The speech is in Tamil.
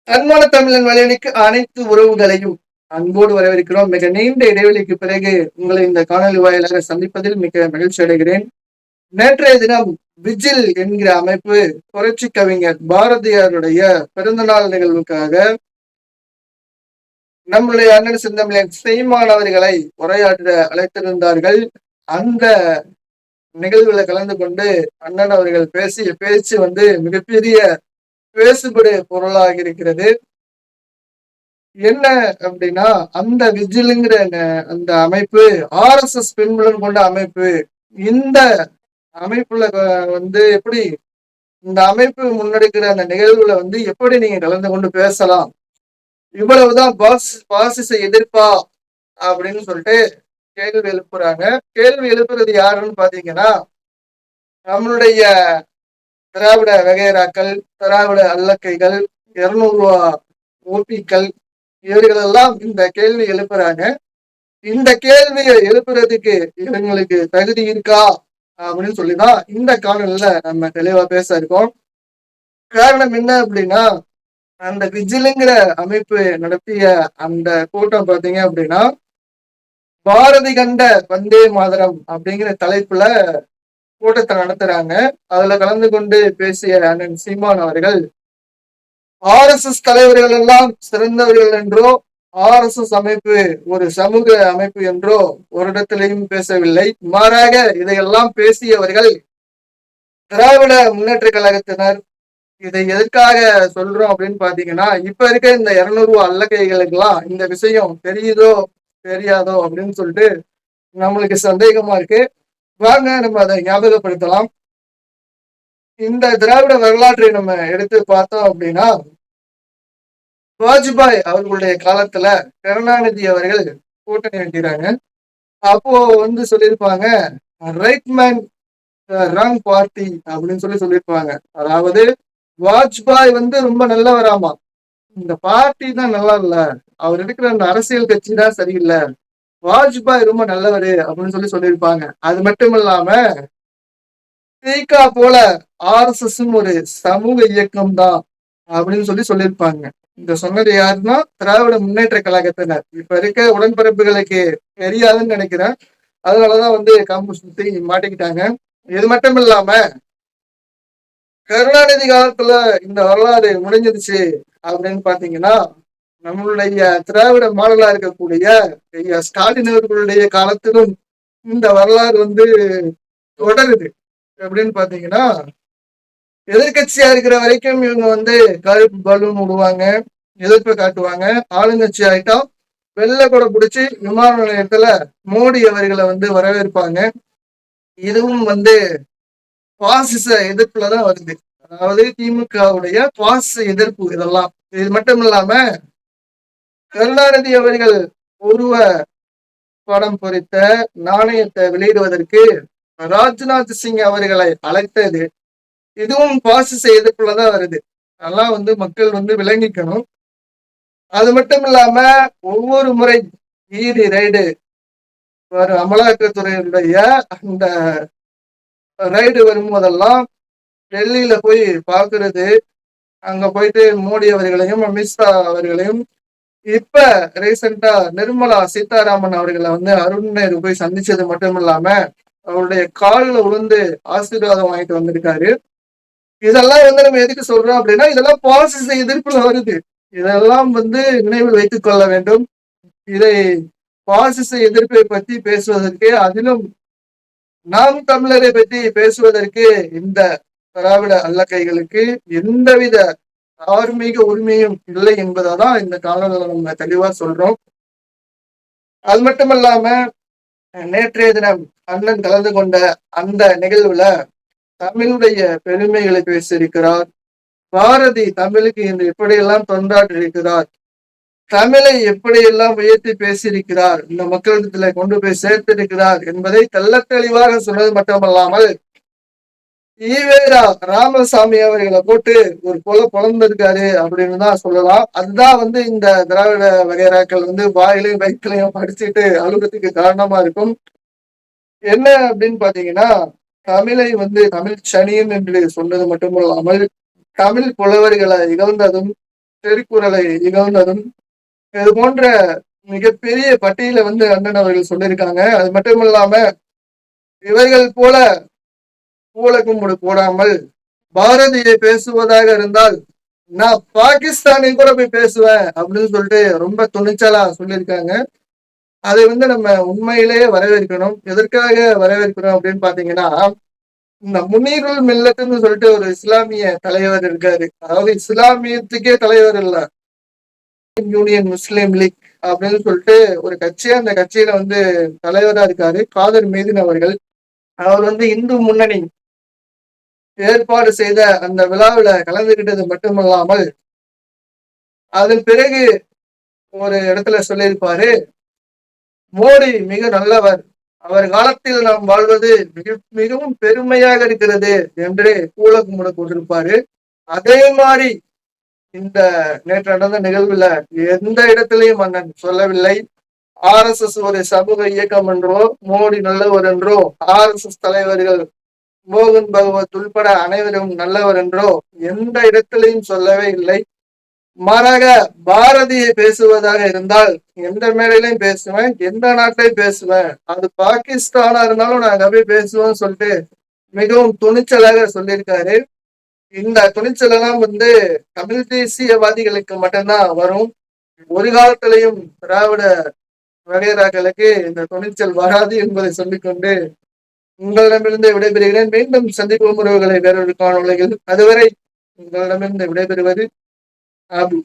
அன்பான தமிழன் வலையொலிக்கு அனைத்து உறவுகளையும் அன்போடு வரவேற்கிறோம். மிக நீண்ட இடைவெளிக்கு பிறகு உங்களை இந்த காணொலி வாயிலாக சந்திப்பதில் மிக மகிழ்ச்சி அடைகிறேன். நேற்றைய தினம் விஜில் என்கிற அமைப்பு புரட்சி கவிஞர் பாரதியாருடைய பிறந்தநாள் நிகழ்வுக்காக நம்முடைய அண்ணன் செந்தமிழன் செய்மானவர்களை உரையாற்ற அழைத்திருந்தார்கள். அந்த நிகழ்வுல கலந்து கொண்டு அண்ணன் அவர்கள் பேசிய பேச்சு மிகப்பெரிய பேசுபடு பொருளாக இருக்கிறது. என்ன அப்படின்னா, அந்த விஜிலுங்கிற அந்த அமைப்பு RSS பின்புலம் கொண்ட அமைப்பு. இந்த அமைப்புல எப்படி இந்த அமைப்பு முன்னெடுக்கிற அந்த நிகழ்வுல எப்படி நீங்க கலந்து கொண்டு பேசலாம்? இவ்வளவுதான் பாசிச எதிர்ப்பா அப்படின்னு சொல்லிட்டு கேள்வி எழுப்புறாங்க. கேள்வி எழுப்புறது யாருன்னு பாத்தீங்கன்னா, நம்மளுடைய திராவிட வகைராக்கள், திராவிட அல்லக்கைகள், 200 ரூபா ஓபிக்கள், இவர்களெல்லாம் இந்த கேள்வி எழுப்புறாங்க. இந்த கேள்வியை எழுப்புறதுக்கு இவங்களுக்கு தகுதி இருக்கா அப்படின்னு சொல்லிதான் இந்த காணொலியில நம்ம தெளிவா பேச இருக்கோம். காரணம் என்ன அப்படின்னா, அந்த விஜிலுங்கிற அமைப்பு நடத்திய அந்த கூட்டம் பாத்தீங்க அப்படின்னா, பாரதி கண்ட வந்தே மாதரம் அப்படிங்கிற தலைப்புல கூட்டத்தை நடத்துறாங்க. அதுல கலந்து கொண்டு பேசிய அண்ணன் சீமான் அவர்கள், RSS தலைவர்கள் எல்லாம் சிறந்தவர்கள் என்றோ, RSS அமைப்பு ஒரு சமூக அமைப்பு என்றோ ஒரு இடத்திலையும் பேசவில்லை. மாறாக இதையெல்லாம் பேசியவர்கள் திராவிட முன்னேற்ற கழகத்தினர். இதை எதற்காக சொல்றோம் அப்படின்னு பாத்தீங்கன்னா, இப்ப இருக்க இந்த 200 ரூபா அல்லக்கைகளுக்கு எல்லாம் இந்த விஷயம் தெரியுதோ தெரியாதோ அப்படின்னு சொல்லிட்டு நம்மளுக்கு சந்தேகமா இருக்கு. வாங்க நம்ம அதை ஞாபகப்படுத்தலாம். இந்த திராவிட வரலாற்றை நம்ம எடுத்து பார்த்தோம் அப்படின்னா, வாஜ்பாய் அவர்களுடைய காலத்துல கருணாநிதி அவர்கள் கூட்டணி வைக்கிறாங்க. அப்போ சொல்லியிருப்பாங்க, ரைட் மேன் ராங் பார்ட்டி அப்படின்னு சொல்லியிருப்பாங்க. அதாவது வாஜ்பாய் ரொம்ப நல்லவராமா, இந்த பார்ட்டி தான் நல்லா இல்ல, அவர் இருக்கிற அந்த அரசியல் கட்சி தான் சரியில்லை, வாஜ்பாய் ரொம்ப நல்லவரு அப்படின்னு சொல்லியிருப்பாங்க. அது மட்டும் இல்லாம திக போல RSS ஒரு சமூக இயக்கம் தான் அப்படின்னு சொல்லியிருப்பாங்க. இந்த சொன்னது யாருன்னா திராவிட முன்னேற்ற கழகத்தினர். இப்ப இருக்க உடன்பிறப்புகளுக்கு தெரியாதுன்னு நினைக்கிறேன். அதனாலதான் கம்பு சுத்தி மாட்டிக்கிட்டாங்க. இது மட்டும் இல்லாம கருணாநிதி காலத்துல இந்த வரலாறு முடிஞ்சிருச்சு அப்படின்னு பாத்தீங்கன்னா, நம்மளுடைய திராவிட மாடலா இருக்கக்கூடிய ஐயா ஸ்டாலின் அவர்களுடைய காலத்திலும் இந்த வரலாறு தொடருது. எப்படின்னு பாத்தீங்கன்னா, எதிர்கட்சியா இருக்கிற வரைக்கும் இவங்க கருப்பு பலூன் விடுவாங்க, எதிர்ப்பை காட்டுவாங்க. ஆளுங்கட்சி ஆயிட்டா வெள்ளை கூட பிடிச்சி விமான நிலையத்துல மோடி அவர்களை வரவேற்பாங்க. இதுவும் பாசிச எதிர்ப்புலதான் வருது. அதாவது திமுகவுடைய பாசிச எதிர்ப்பு இதெல்லாம். இது மட்டும் இல்லாம கருணாநிதி அவர்கள் உருவ படம் பொறித்த நாணயத்தை வெளியிடுவதற்கு ராஜ்நாத் சிங் அவர்களை அழைத்தது, இதுவும் பாசிச எதிர்ப்புலதான் வருது. அதெல்லாம் மக்கள் விளங்கிக்கணும். அது மட்டும் இல்லாம ஒவ்வொரு முறை ஈடி ரைடு வரும், அமலாக்கத்துறையினுடைய அந்த ரைடு வரும்போதெல்லாம் டெல்லியில போய் பாக்குறது, அங்க போயிட்டு மோடி அவர்களையும் அமித்ஷா அவர்களையும், இப்ப ரீசெண்டா நிர்மலா சீதாராமன் அவர்களை அருண் நேரு போய் சந்திச்சது மட்டும் இல்லாம அவருடைய காலில் விழுந்து ஆசீர்வாதம் வாங்கிட்டு வந்திருக்காரு. இதெல்லாம் நம்ம எதுக்கு சொல்றோம் அப்படின்னா, இதெல்லாம் பாசிச எதிர்ப்புல வருது. இதெல்லாம் நினைவில் வைத்துக் கொள்ள வேண்டும். இதை பாசிச எதிர்ப்பை பத்தி பேசுவதற்கு, அதிலும் நாம் தமிழரை பற்றி பேசுவதற்கு இந்த திராவிட அல்லக்கைகளுக்கு எந்தவித தார்மீக உரிமையும் இல்லை என்பதான் இந்த காலங்களில் நம்ம தெளிவா சொல்றோம். அது மட்டும் இல்லாம நேற்றைய தினம் அண்ணன் கலந்து கொண்ட அந்த நிகழ்வுல தமிழுடைய பெருமைகளை பேசியிருக்கிறார். பாரதி தமிழுக்கு இன்று எப்படியெல்லாம் தொண்டாற்றிருக்கிறார், தமிழை எப்படியெல்லாம் உயர்த்தி பேசியிருக்கிறார், இந்த மக்களிடத்துல கொண்டு போய் சேர்த்திருக்கிறார் என்பதை தெள்ள தெளிவாக சொன்னது மட்டுமல்லாமல், ஈவேரா ராமசாமி அவர்களை போட்டு ஒரு பொழந்திருக்காரு அப்படின்னு தான் சொல்லலாம். அதுதான் இந்த திராவிட வகைராக்கள் வாயிலையும் வயிற்றுலையும் படிச்சுட்டு அழுகிறதுக்கு காரணமா இருக்கும். என்ன அப்படின்னு பாத்தீங்கன்னா, தமிழை தமிழ் சனியன் என்று சொன்னது மட்டுமல்லாமல், தமிழ் புலவர்களை இகழ்ந்ததும், திருக்குறளை இகழ்ந்ததும் இது போன்ற மிகப்பெரிய பட்டியலை அண்ணன் அவர்கள் சொல்லியிருக்காங்க. அது மட்டும் இல்லாம இவர்கள் போல பூலகும்பிடு போடாமல் பாரதியை பேசுவதாக இருந்தால் நான் பாகிஸ்தானில் கூட போய் பேசுவேன் அப்படின்னு சொல்லிட்டு ரொம்ப துணிச்சலா சொல்லியிருக்காங்க. அதை நம்ம உண்மையிலேயே வரவேற்கணும். எதற்காக வரவேற்கிறோம் அப்படின்னு பாத்தீங்கன்னா, இந்த முனீருல் மில்லத்துன்னு சொல்லிட்டு ஒரு இஸ்லாமிய தலைவர் இருக்காரு. அதாவது இஸ்லாமியத்துக்கே தலைவர் இல்ல, யூனியன் முஸ்லீம் லீக் அப்படின்னு சொல்லிட்டு ஒரு கட்சி. அந்த கட்சியில தலைவரா இருக்காரு காதர் மீதின் அவர்கள். அவர் இந்து முன்னணி ஏற்பாடு செய்த அந்த விழாவில கலந்துகிட்டது மட்டுமல்லாமல் அதன் பிறகு ஒரு இடத்துல சொல்லியிருப்பாரு, மோடி மிக நல்லவர், அவர் காலத்தில் நாம் வாழ்வது மிகவும் பெருமையாக இருக்கிறது என்று கூலகும்பிட கொண்டிருப்பாரு. அதே மாதிரி இந்த நேற்று நடந்த நிகழ்வுல எந்த இடத்திலையும் அண்ணன் சொல்லவில்லை RSS ஒரு சமூக இயக்கம் என்றோ, மோடி நல்லவர் என்றோ, RSS தலைவர்கள் மோகன் பகவத் உள்பட அனைவரும் நல்லவர் என்றோ எந்த இடத்திலையும் சொல்லவே இல்லை. மாறாக பாரதியை பேசுவதாக இருந்தால் எந்த மேடையிலையும் பேசுவேன், எந்த நாட்டிலையும் பேசுவேன், அது பாகிஸ்தானா இருந்தாலும் நான் அங்க போய் பேசுவேன்னு சொல்லிட்டு மிகவும் துணிச்சலாக சொல்லியிருக்காரு. இந்த துணிச்சல் எல்லாம் தமிழ் தேசியவாதிகளுக்கு மட்டும்தான் வரும். ஒரு காலத்திலையும் திராவிட வகையறாக்களுக்கு இந்த துணிச்சல் வராது என்பதை சொல்லிக்கொண்டு உங்களிடமிருந்து விடைபெறுகிறேன். மீண்டும் சந்திப்போம் உறவுகளை வேறொரு காணொளியில். அதுவரை உங்களிடமிருந்து விடைபெறுவது ஆபு.